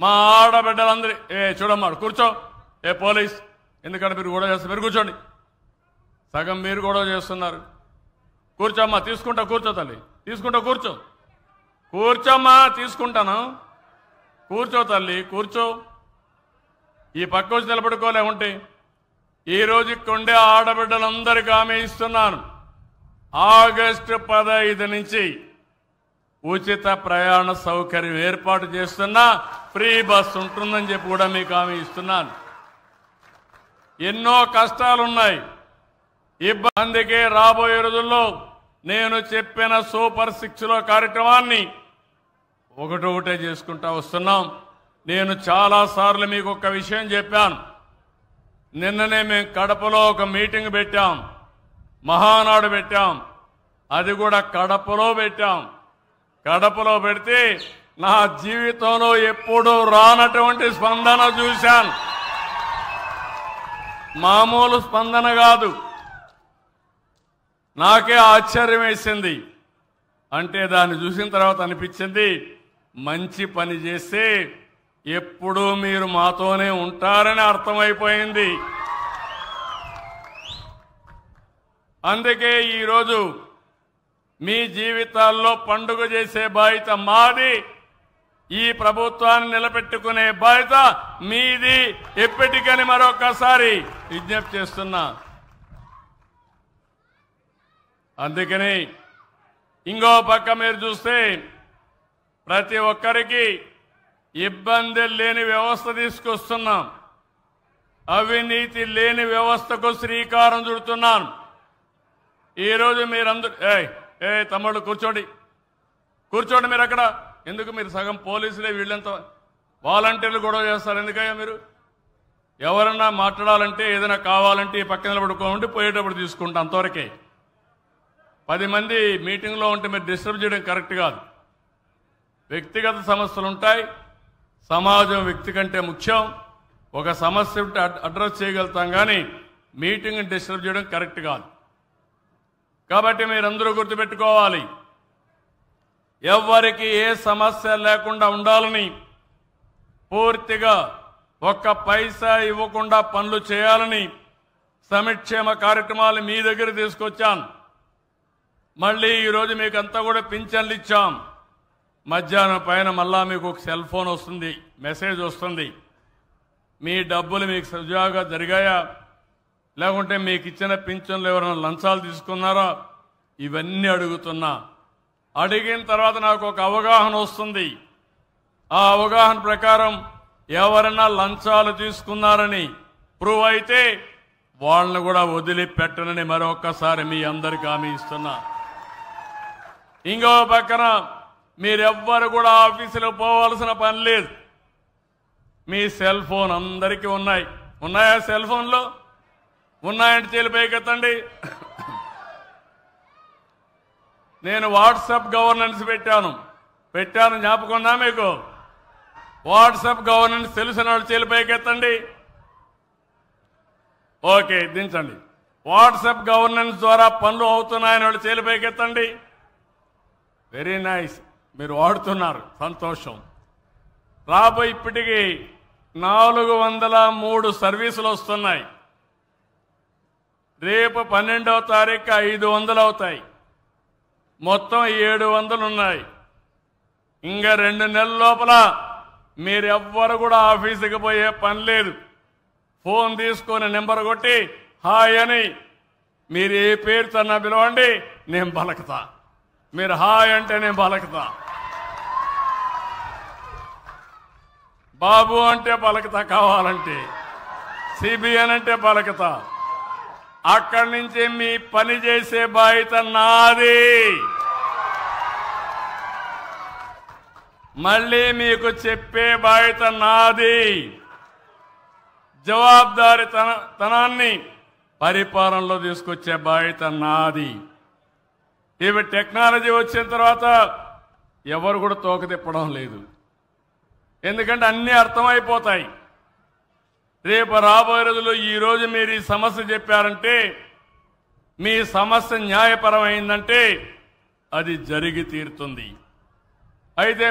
మా ఆడబిడ్డలందరి చూడమ్మా కూర్చో. పోలీస్ ఎందుకంటే మీరు గొడవ చేస్తారు, మీరు కూర్చోండి. సగం మీరు గొడవ చేస్తున్నారు. కూర్చోమ్మా, తీసుకుంటా. కూర్చో తల్లి, తీసుకుంటా. కూర్చో, కూర్చోమ్మా, తీసుకుంటాను. కూర్చో తల్లి, కూర్చో. ఈ పక్క వచ్చి నిలబడుకోలే ఉంటే ఈరోజు ఇక్కడుండే ఆడబిడ్డలందరికీ హామీ ఇస్తున్నాను. ఆగస్టు 15 నుంచి ఉచిత ప్రయాణ సౌకర్యం ఏర్పాటు చేస్తున్నా, ఫ్రీ బస్ ఉంటుందని చెప్పి కూడా మీకు హామీ ఇస్తున్నాను. ఎన్నో కష్టాలున్నాయి, అందుకే రాబోయే రోజుల్లో నేను చెప్పిన సూపర్ 6లో కార్యక్రమాన్ని ఒకటొకటే చేసుకుంటా వస్తున్నాం. నేను చాలాసార్లు మీకు ఒక విషయం చెప్పాను. నిన్ననే మేము కడపలో ఒక మీటింగ్ పెట్టాం, మహానాడు పెట్టాం. అది కూడా కడపలో పెట్టాం. కడపలో పెడితే నా జీవితంలో ఎప్పుడూ రానటువంటి స్పందన చూశాను. మామూలు స్పందన కాదు. నాకే ఆశ్చర్యం వేసింది. అంటే దాన్ని చూసిన తర్వాత అనిపించింది, మంచి పని చేస్తే ఎప్పుడూ మీరు మాతోనే ఉంటారని అర్థమైపోయింది. అందుకే ఈరోజు మీ జీవితాల్లో పండుగ చేసే బాధ్యత మాది, ఈ ప్రభుత్వాన్ని నిలబెట్టుకునే బాధ్యత మీది. ఎప్పటికని మరొకసారి విజ్ఞప్తి చేస్తున్నా. అందుకని ఇంకో పక్క మీరు చూస్తే ప్రతి ఒక్కరికి ఇబ్బంది లేని వ్యవస్థ తీసుకొస్తున్నాం. అవినీతి లేని వ్యవస్థకు శ్రీకారం చుడుతున్నాను. ఈరోజు మీరందరూ తమ్ముళ్ళు కూర్చోండి, కూర్చోండి. మీరు అక్కడ ఎందుకు? మీరు సగం పోలీసులే, వీళ్ళంతా వాలంటీర్లు గొడవ చేస్తారు. ఎందుకయ్యా మీరు? ఎవరన్నా మాట్లాడాలంటే ఏదైనా కావాలంటే ఈ పక్కన నిలబడుకోండి, పోయేటప్పుడు తీసుకుంటా, అంతవరకే. 10 మంది మీటింగ్లో ఉంటే మీరు డిస్టర్బ్ చేయడం కరెక్ట్ కాదు. వ్యక్తిగత సమస్యలు ఉంటాయి. సమాజం వ్యక్తి కంటే ముఖ్యం. ఒక సమస్య ఉంటే అడ్రస్ చేయగలుగుతాం, కానీ మీటింగ్ డిస్టర్బ్ చేయడం కరెక్ట్ కాదు. కాబట్టి మీరందరూ గుర్తుపెట్టుకోవాలి, ఎవరికి ఏ సమస్య లేకుండా ఉండాలని, పూర్తిగా ఒక్క పైసా ఇవ్వకుండా పనులు చేయాలని సంక్షేమ కార్యక్రమాలు మీ దగ్గర తీసుకొచ్చాను. మళ్ళీ ఈరోజు మీకు అంతా కూడా పింఛన్లు ఇచ్చాం. మధ్యాహ్నం పైన మళ్ళా మీకు ఒక సెల్ ఫోన్ వస్తుంది, మెసేజ్ వస్తుంది. మీ డబ్బులు మీకు సజావుగా జరిగాయా, లేకుంటే మీకు ఇచ్చిన పింఛన్లు ఎవరైనా లంచాలు తీసుకున్నారా, ఇవన్నీ అడుగుతున్నా. అడిగిన తర్వాత నాకు ఒక అవగాహన వస్తుంది. ఆ అవగాహన ప్రకారం ఎవరైనా లంచాలు తీసుకున్నారని ప్రూవ్ అయితే వాళ్ళని కూడా వదిలిపెట్టనని మరొకసారి మీ అందరికీ హామీ ఇస్తున్నా. ఇంకో పక్కన మీరెవ్వరు కూడా ఆఫీసులో పోవాల్సిన పని లేదు. మీ సెల్ ఫోన్ అందరికీ ఉన్నాయి. ఉన్నాయా? సెల్ ఫోన్లో ఉన్నాయంటే చేలిపైకెత్తండి. నేను వాట్సాప్ గవర్నెన్స్ పెట్టాను జ్ఞాపకం ఉందా మీకు? వాట్సాప్ గవర్నెన్స్ తెలిసిన వాళ్ళు చేలిపైకెత్తండి. ఓకే, దించండి. వాట్సాప్ గవర్నెన్స్ ద్వారా పనులు అవుతున్నాయని వాళ్ళు చేలిపైకెత్తండి. వెరీ నైస్, మీరు వాడుతున్నారు, సంతోషం. రాబోయే ఇప్పటికీ 403 సర్వీసులు వస్తున్నాయి. రేపు 12వ తారీఖు 500 అవుతాయి. మొత్తం 700 ఉన్నాయి. ఇంకా 2 నెలల లోపల మీరెవ్వరు కూడా ఆఫీసుకి పోయే పని లేదు. ఫోన్ తీసుకొని నెంబర్ కొట్టి హాయ్ అని మీరు ఏ పేరుతోన్నా పిలవండి, నేను పలకతా. మీరు హాయ్ అంటే నేను పలకతా, బాబు అంటే పలకతా, కావాలంటే సిబిఎన్ అంటే పలకతా. అక్కడి నుంచి మీ పని చేసే బాధ్యత నాది. మళ్ళీ మీకు చెప్పే బాధ్యత నాది. జవాబుదారీతనాన్ని పరిపాలనలో తీసుకొచ్చే బాధ్యత నాది. ఇవి టెక్నాలజీ వచ్చిన తర్వాత ఎవరు కూడా తోక తిప్పడం లేదు. ఎందుకంటే అన్నీ అర్థమైపోతాయి. రేపు రాబోయే రోజుల్లో ఈరోజు మీరు ఈ సమస్య చెప్పారంటే, మీ సమస్య న్యాయపరమైందంటే అది జరిగి తీరుతుంది. అయితే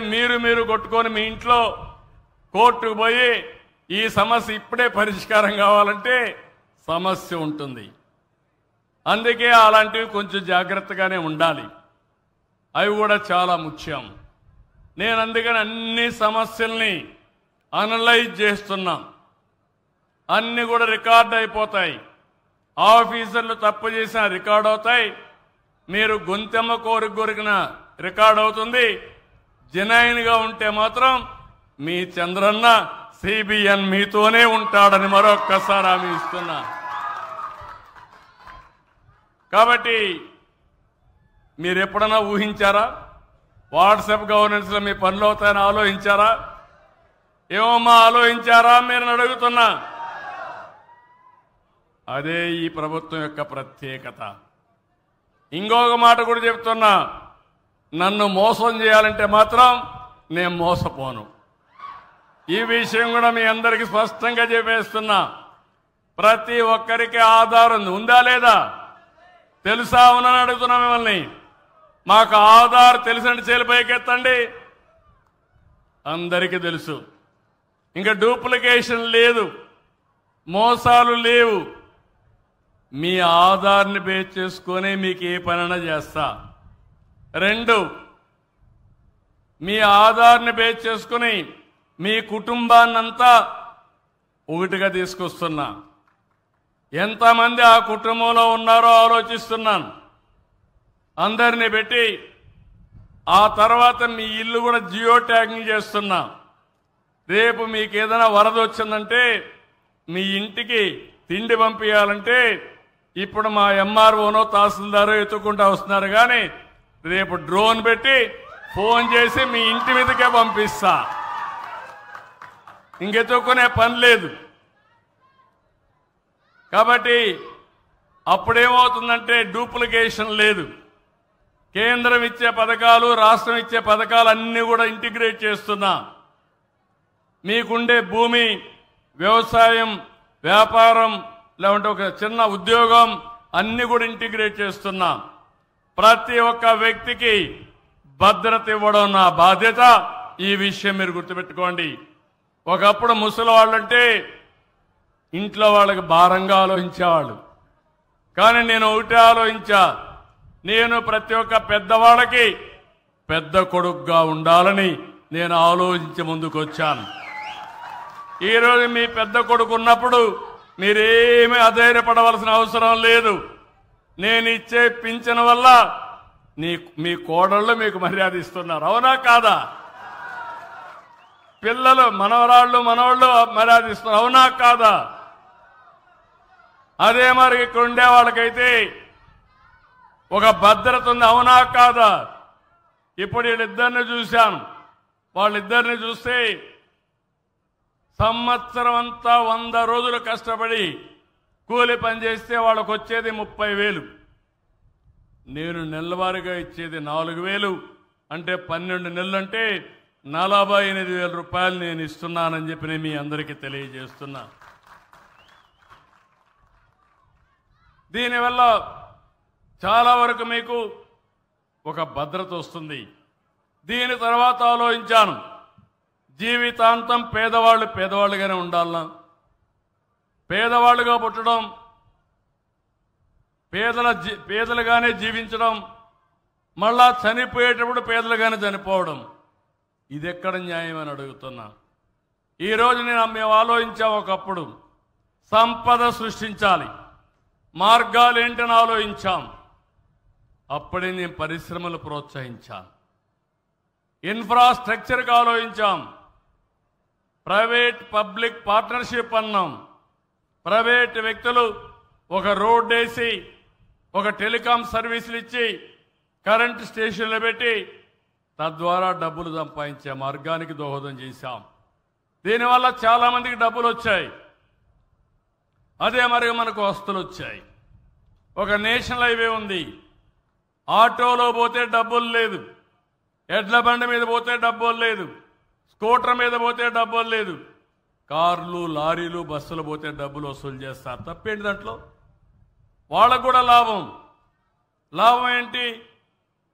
మీరు కొట్టుకొని మీ ఇంట్లో కోర్టుకు పోయి ఈ సమస్య ఇప్పుడే పరిష్కారం కావాలంటే సమస్య ఉంటుంది. అందుకే అలాంటివి కొంచెం జాగ్రత్తగానే ఉండాలి. అవి కూడా చాలా ముఖ్యం. నేను అందుకని అన్ని సమస్యల్ని అనలైజ్ చేస్తున్నా. అన్ని కూడా రికార్డ్ అయిపోతాయి. ఆఫీసర్లు తప్పు చేసిన రికార్డ్ అవుతాయి. మీరు గొంతెమ్మ కోరిన రికార్డ్ అవుతుంది. జెన్యూన్గా ఉంటే మాత్రం మీ చంద్రన్న సిబిఎన్ మీతోనే ఉంటాడని మరొక్కసారి హామీ ఇస్తున్నా. కాబట్టి మీరు ఎప్పుడన్నా ఊహించారా వాట్సాప్ గవర్నెన్స్లో మీ పనులు అవుతాయని ఆలోచించారా? ఏమమ్మా ఆలోచించారా మీరు అడుగుతున్నా. అదే ఈ ప్రభుత్వం యొక్క ప్రత్యేకత. ఇంకొక మాట కూడా చెప్తున్నా, నన్ను మోసం చేయాలంటే మాత్రం నేను మోసపోను. ఈ విషయం కూడా మీ అందరికీ స్పష్టంగా చెప్పేస్తున్నా. ప్రతి ఒక్కరికి ఆధారం ఉందా లేదా తెలుసా? అవునని అడుగుతున్నా మిమ్మల్ని. మాకు ఆధార్ తెలిసిన చేలు పైకెత్తండి. అందరికీ తెలుసు. ఇంకా డూప్లికేషన్ లేదు, మోసాలు లేవు. మీ ఆధార్ని బేస్ చేసుకొని మీకు ఏ పనైనా చేస్తా. 2, మీ ఆధార్ని బేస్ చేసుకుని మీ కుటుంబాన్నంతా ఒకటిగా తీసుకొస్తున్నా. ఎంతమంది ఆ కుటుంబంలో ఉన్నారో ఆలోచిస్తున్నాను. అందరినీ పెట్టి ఆ తర్వాత మీ ఇల్లు కూడా జియో ట్యాగింగ్ చేస్తున్నా. రేపు మీకు ఏదైనా వరద వచ్చిందంటే మీ ఇంటికి తిండి పంపించాలంటే ఇప్పుడు మా ఎంఆర్ఓనో తహసీల్దారో ఎత్తుకుంటూ వస్తున్నారు. కానీ రేపు డ్రోన్ పెట్టి ఫోన్ చేసి మీ ఇంటి మీదకే పంపిస్తా. ఇంకెత్తుకునే పని లేదు. కాబట్టి అప్పుడేమవుతుందంటే డూప్లికేషన్ లేదు. కేంద్రం ఇచ్చే పథకాలు, రాష్ట్రం ఇచ్చే పథకాలు అన్నీ కూడా ఇంటిగ్రేట్ చేస్తున్నా. మీకుండే భూమి, వ్యవసాయం, వ్యాపారం, లేకుంటే ఒక చిన్న ఉద్యోగం అన్నీ కూడా ఇంటిగ్రేట్ చేస్తున్నా. ప్రతి ఒక్క వ్యక్తికి భద్రత ఇవ్వడం నా బాధ్యత. ఈ విషయం మీరు గుర్తుపెట్టుకోండి. ఒకప్పుడు ముసలి వాళ్ళంటే ఇంట్లో వాళ్ళకి భారంగా ఆలోచించేవాళ్ళు. కానీ నేను ఒకటే ఆలోచించా, నేను ప్రతి ఒక్క పెద్దవాళ్ళకి పెద్ద కొడుకుగా ఉండాలని నేను ఆలోచించి ముందుకు వచ్చాను. ఈరోజు మీ పెద్ద కొడుకు ఉన్నప్పుడు మీరేమీ అధైర్యపడవలసిన అవసరం లేదు. నేను ఇచ్చే పింఛన్ వల్ల మీ కోడళ్ళు మీకు మర్యాద ఇస్తున్నారు. అవునా కాదా? పిల్లలు, మనవరాళ్ళు, మనవాళ్ళు మర్యాద ఇస్తున్నారు. అవునా కాదా? అదే మరి ఇక్కడ ఉండే వాళ్ళకైతే ఒక భద్రత ఉంది. అవునా కాదా? ఇప్పుడు వీళ్ళిద్దరిని చూశాను. వాళ్ళిద్దరిని చూస్తే సంవత్సరం అంతా 100 రోజులు కష్టపడి కూలి పని చేస్తే వాళ్ళకు వచ్చేది 30,000. నేను నెలవారీగా ఇచ్చేది 4,000. అంటే 12 నెలలంటే 48,000 రూపాయలు నేను ఇస్తున్నానని చెప్పి నేను మీ అందరికీ తెలియజేస్తున్నా. దీనివల్ల చాలా వరకు మీకు ఒక భద్రత వస్తుంది. దీని తర్వాత ఆలోచించాను, జీవితాంతం పేదవాళ్ళు పేదవాళ్ళుగానే ఉండాలన్నా, పేదవాళ్ళుగా పుట్టడం, పేదలుగానే జీవించడం, మళ్ళా చనిపోయేటప్పుడు పేదలుగానే చనిపోవడం, ఇది ఎక్కడ న్యాయం అని అడుగుతున్నా. ఈరోజు మేము ఆలోచించాం, ఒకప్పుడు సంపద సృష్టించాలి, మార్గాలు ఏంటని ఆలోచించాం. అప్పుడే నేను పరిశ్రమలు ప్రోత్సహించాను, ఇన్ఫ్రాస్ట్రక్చర్కి ఆలోచించాం, ప్రైవేట్ పబ్లిక్ పార్ట్నర్షిప్ అన్నాం. ప్రైవేట్ వ్యక్తులు ఒక రోడ్ వేసి, ఒక టెలికాం సర్వీసులు ఇచ్చి, కరెంటు స్టేషన్లు పెట్టి తద్వారా డబ్బులు సంపాదించే మార్గానికి దోహదం చేశాం. దీనివల్ల చాలామందికి డబ్బులు వచ్చాయి. అదే మరి మనకు వస్తువులు వచ్చాయి. ఒక నేషనల్ హైవే ఉంది, ఆటోలో పోతే డబ్బులు లేదు, ఎడ్ల బండి మీద పోతే డబ్బులు లేదు, స్కూటర్ మీద పోతే డబ్బులు లేదు, కార్లు, లారీలు, బస్సులు పోతే డబ్బులు వసూలు చేస్తారు. తప్పేంటి దాంట్లో? వాళ్ళకు కూడా లాభం. లాభం ఏంటి?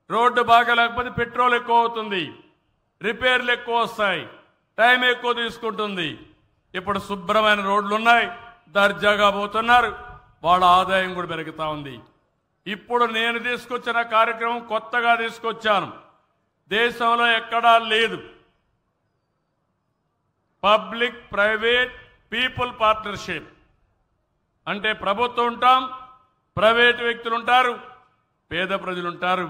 రోడ్డు బాగా లేకపోతే పెట్రోల్ ఎక్కువ అవుతుంది, రిపేర్లు ఎక్కువ వస్తాయి, టైం ఎక్కువ తీసుకుంటుంది. ఇప్పుడు శుభ్రమైన రోడ్లు ఉన్నాయి, దర్జాగా పోతున్నారు, వాళ్ళ ఆదాయం కూడా పెరుగుతూ ఉంది. ఇప్పుడు నేను తీసుకొచ్చిన కార్యక్రమం కొత్తగా తీసుకొచ్చాను, దేశంలో ఎక్కడా లేదు. పబ్లిక్ ప్రైవేట్ పీపుల్ పార్ట్నర్షిప్ అంటే ప్రభుత్వం ఉంటాం, ప్రైవేట్ వ్యక్తులు ఉంటారు, పేద ప్రజలు ఉంటారు.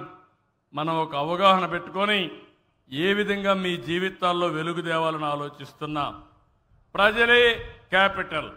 మనం ఒక అవగాహన పెట్టుకొని ఏ విధంగా మీ జీవితాల్లో వెలుగు తేవాలని ఆలోచిస్తున్నాం. ప్రజలే క్యాపిటల్.